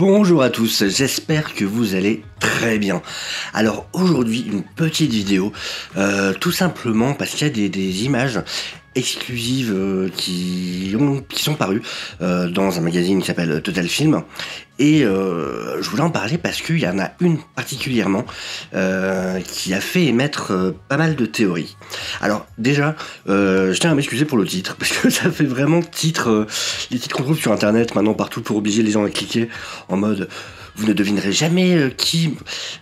Bonjour à tous, j'espère que vous allez très bien. Alors aujourd'hui une petite vidéo, tout simplement parce qu'il y a des images exclusives qui sont parues dans un magazine qui s'appelle Total Film. Et je voulais en parler parce qu'il y en a une particulièrement qui a fait émettre pas mal de théories. Alors déjà, je tiens à m'excuser pour le titre, parce que ça fait vraiment les titres qu'on trouve sur internet maintenant partout pour obliger les gens à cliquer en mode vous ne devinerez jamais qui,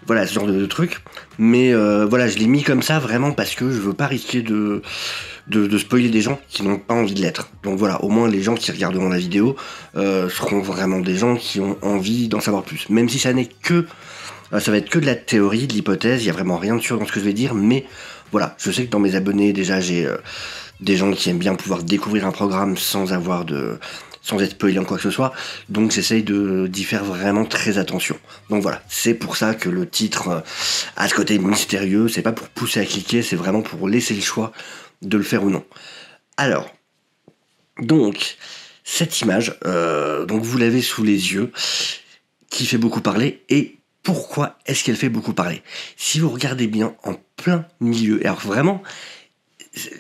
voilà, ce genre de truc. Mais voilà, je l'ai mis comme ça vraiment parce que je veux pas risquer de spoiler des gens qui n'ont pas envie de l'être. Donc voilà, au moins les gens qui regarderont la vidéo seront vraiment des gens qui ont envie d'en savoir plus. Même si ça n'est que, ça va être que de la théorie, de l'hypothèse, il y a vraiment rien de sûr dans ce que je vais dire, mais voilà, je sais que dans mes abonnés déjà j'ai des gens qui aiment bien pouvoir découvrir un programme sans être spoilé en quoi que ce soit, donc j'essaye d'y faire vraiment très attention. Donc voilà, c'est pour ça que le titre a ce côté mystérieux, c'est pas pour pousser à cliquer, c'est vraiment pour laisser le choix de le faire ou non. Alors, donc, cette image, donc vous l'avez sous les yeux, qui fait beaucoup parler, et pourquoi est-ce qu'elle fait beaucoup parler? Si vous regardez bien en plein milieu, et alors vraiment,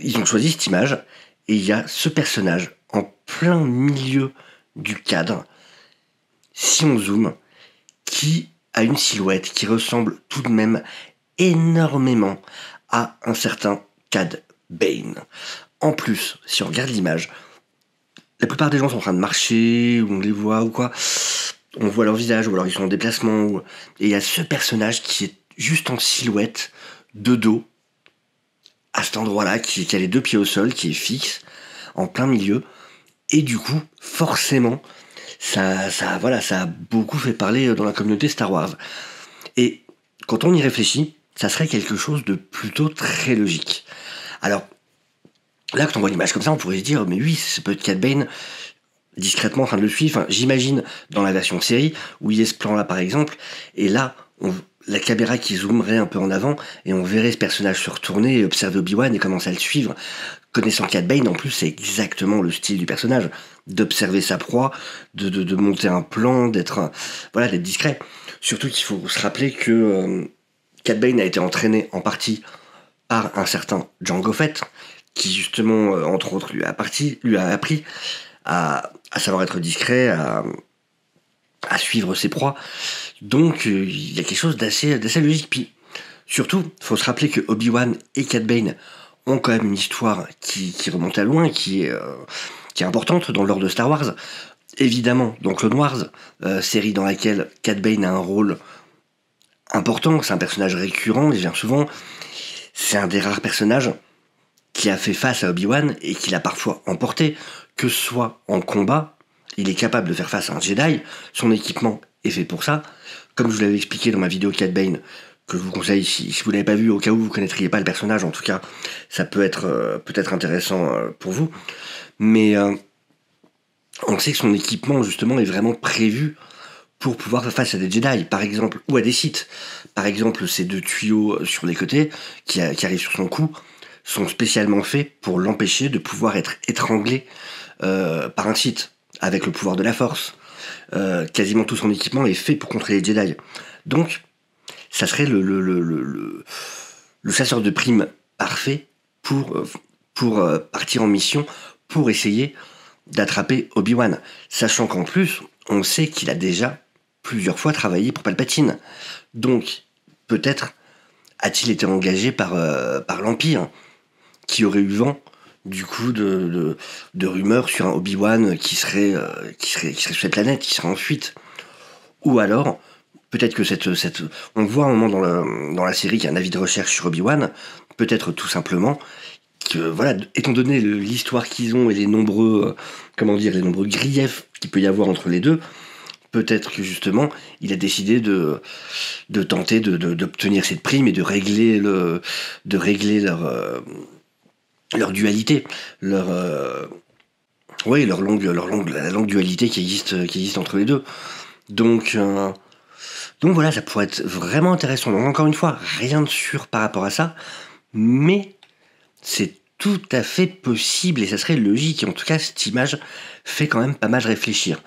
ils ont choisi cette image, et il y a ce personnage en plein milieu du cadre, si on zoome, qui a une silhouette qui ressemble tout de même énormément à un certain Cad Bane. En plus, si on regarde l'image, la plupart des gens sont en train de marcher, ou on les voit ou quoi, on voit leur visage, ou alors ils sont en déplacement, et il y a ce personnage qui est juste en silhouette, de dos, à cet endroit-là, qui a les deux pieds au sol, qui est fixe, en plein milieu, et du coup, forcément, ça a beaucoup fait parler dans la communauté Star Wars. Et quand on y réfléchit, ça serait quelque chose de plutôt très logique. Alors, là, quand on voit l'image comme ça, on pourrait se dire, mais oui, c'est peut-être Cad Bane discrètement en train de le suivre. Enfin, j'imagine dans la version série, où il y a ce plan-là, par exemple, et là, la caméra qui zoomerait un peu en avant, et on verrait ce personnage se retourner, observer Obi-Wan et commencer à le suivre. Connaissant Cad Bane, en plus, c'est exactement le style du personnage, d'observer sa proie, de monter un plan, d'être discret. Surtout qu'il faut se rappeler que Cad Bane a été entraîné en partie par un certain Jango Fett, qui justement, entre autres, lui a appris à savoir être discret, à suivre ses proies. Donc, il y a quelque chose d'assez logique. Puis, surtout, il faut se rappeler que Obi-Wan et Cad Bane ont quand même une histoire qui remonte à loin, qui est importante dans l'ordre de Star Wars. Évidemment, dans Clone Wars, série dans laquelle Cad Bane a un rôle important, c'est un personnage récurrent, il vient souvent. C'est un des rares personnages qui a fait face à Obi-Wan et qui l'a parfois emporté, que ce soit en combat, il est capable de faire face à un Jedi, son équipement est fait pour ça. Comme je vous l'avais expliqué dans ma vidéo Cad Bane, que je vous conseille si vous l'avez pas vu, au cas où vous connaîtriez pas le personnage, en tout cas, ça peut être peut-être intéressant pour vous. Mais on sait que son équipement, justement, est vraiment prévu pour pouvoir faire face à des Jedi, par exemple, ou à des Sith. Par exemple, ces deux tuyaux sur les côtés qui arrivent sur son cou sont spécialement faits pour l'empêcher de pouvoir être étranglé par un Sith, avec le pouvoir de la Force. Quasiment tout son équipement est fait pour contrer les Jedi. Donc, ça serait le chasseur de primes parfait pour partir en mission, pour essayer d'attraper Obi-Wan. Sachant qu'en plus, on sait qu'il a déjà plusieurs fois travaillé pour Palpatine. Donc, peut-être a-t-il été engagé par l'Empire, qui aurait eu vent du coup de rumeurs sur un Obi-Wan qui serait sur cette planète, qui serait en fuite. Ou alors, peut-être que on voit un moment dans la série qu'il y a un avis de recherche sur Obi-Wan, peut-être tout simplement que, voilà, étant donné l'histoire qu'ils ont et les nombreux griefs qu'il peut y avoir entre les deux, peut-être que justement, il a décidé de tenter d'obtenir cette prime et de régler leur dualité, la longue dualité qui existe entre les deux. Donc voilà, ça pourrait être vraiment intéressant. Donc encore une fois, rien de sûr par rapport à ça, mais c'est tout à fait possible et ça serait logique. Et en tout cas, cette image fait quand même pas mal réfléchir.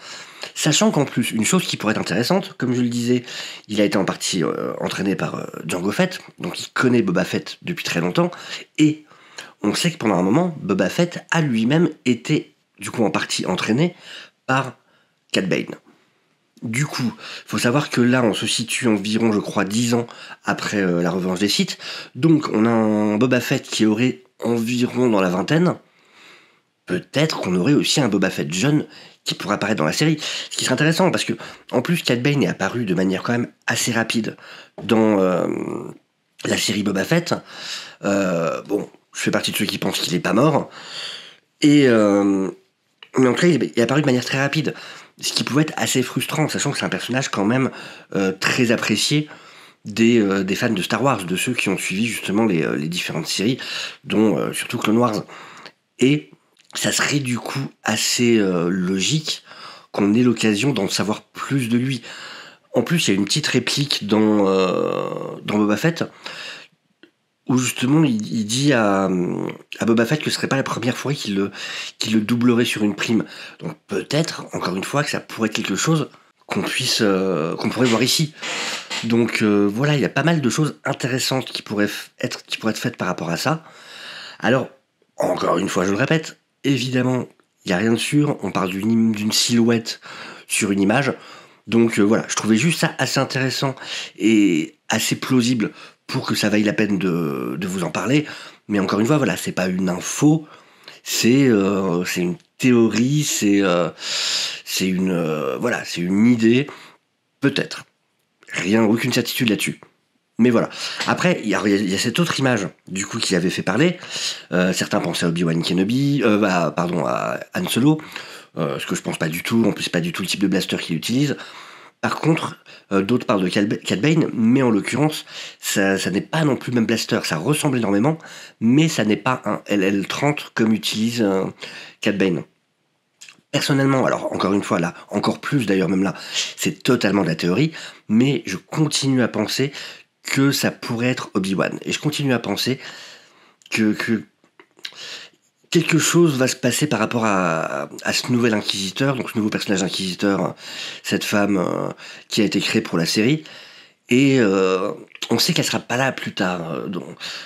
Sachant qu'en plus, une chose qui pourrait être intéressante, comme je le disais, il a été en partie entraîné par Jango Fett, donc il connaît Boba Fett depuis très longtemps, et on sait que pendant un moment, Boba Fett a lui-même été, du coup, en partie entraîné par Cad Bane. Du coup, faut savoir que là, on se situe environ, je crois, 10 ans après la revanche des Sith, donc on a un Boba Fett qui aurait environ dans la vingtaine. Peut-être qu'on aurait aussi un Boba Fett jeune qui pourrait apparaître dans la série. Ce qui serait intéressant, parce que, en plus, Cad Bane est apparu de manière quand même assez rapide dans la série Boba Fett. Bon, je fais partie de ceux qui pensent qu'il est pas mort. Et, mais en tout cas, il est apparu de manière très rapide. Ce qui pouvait être assez frustrant, sachant que c'est un personnage quand même très apprécié des fans de Star Wars, de ceux qui ont suivi justement les différentes séries, dont surtout Clone Wars. Et ça serait du coup assez logique qu'on ait l'occasion d'en savoir plus de lui. En plus, il y a une petite réplique dans Boba Fett, où justement il dit à Boba Fett que ce serait pas la première fois qu'il le doublerait sur une prime. Donc peut-être, encore une fois, que ça pourrait être quelque chose qu'on pourrait voir ici. Donc voilà, il y a pas mal de choses intéressantes qui pourraient être faites par rapport à ça. Alors, encore une fois, je le répète, évidemment, il n'y a rien de sûr, on parle d'une silhouette sur une image, donc voilà, je trouvais juste ça assez intéressant et assez plausible pour que ça vaille la peine de vous en parler, mais encore une fois, voilà, c'est pas une info, c'est une théorie, c'est une idée, peut-être, aucune certitude là-dessus. Mais voilà. Après, il y a cette autre image, du coup, qui avait fait parler. Certains pensaient à Obi-Wan Kenobi, à Han Solo, ce que je pense pas du tout. En plus, c'est pas du tout le type de blaster qu'il utilise. Par contre, d'autres parlent de Cad Bane, mais en l'occurrence, ça n'est pas non plus le même blaster. Ça ressemble énormément, mais ça n'est pas un LL30 comme utilise Cad Bane. Personnellement, alors encore une fois là, encore plus d'ailleurs même là, c'est totalement de la théorie, mais je continue à penser que ça pourrait être Obi-Wan. Et je continue à penser que quelque chose va se passer par rapport à ce nouvel inquisiteur, donc ce nouveau personnage inquisiteur, cette femme qui a été créée pour la série. Et on sait qu'elle sera pas là plus tard.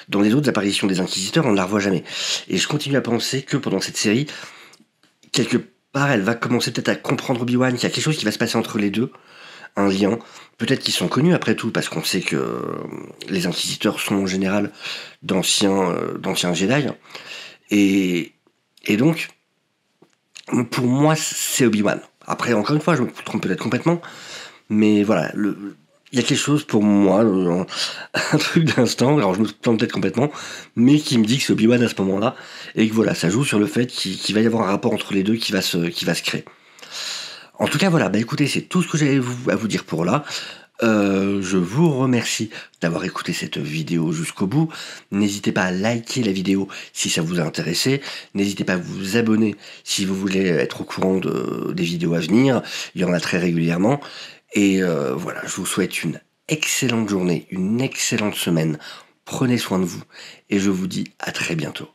Dans les autres apparitions des inquisiteurs, on ne la revoit jamais. Et je continue à penser que pendant cette série, quelque part, elle va commencer peut-être à comprendre Obi-Wan, qu'il y a quelque chose qui va se passer entre les deux, un lien. Peut-être qu'ils sont connus après tout, parce qu'on sait que les inquisiteurs sont en général d'anciens Jedi. Et donc, pour moi, c'est Obi-Wan. Après, encore une fois, je me trompe peut-être complètement, mais voilà, il y a quelque chose pour moi, un truc d'instant, alors je me plante peut-être complètement, mais qui me dit que c'est Obi-Wan à ce moment-là, et que voilà, ça joue sur le fait qu'il va y avoir un rapport entre les deux qui va se créer. En tout cas, voilà, bah écoutez, c'est tout ce que j'avais à vous dire pour là. Je vous remercie d'avoir écouté cette vidéo jusqu'au bout. N'hésitez pas à liker la vidéo si ça vous a intéressé. N'hésitez pas à vous abonner si vous voulez être au courant des vidéos à venir. Il y en a très régulièrement. Et voilà, je vous souhaite une excellente journée, une excellente semaine. Prenez soin de vous et je vous dis à très bientôt.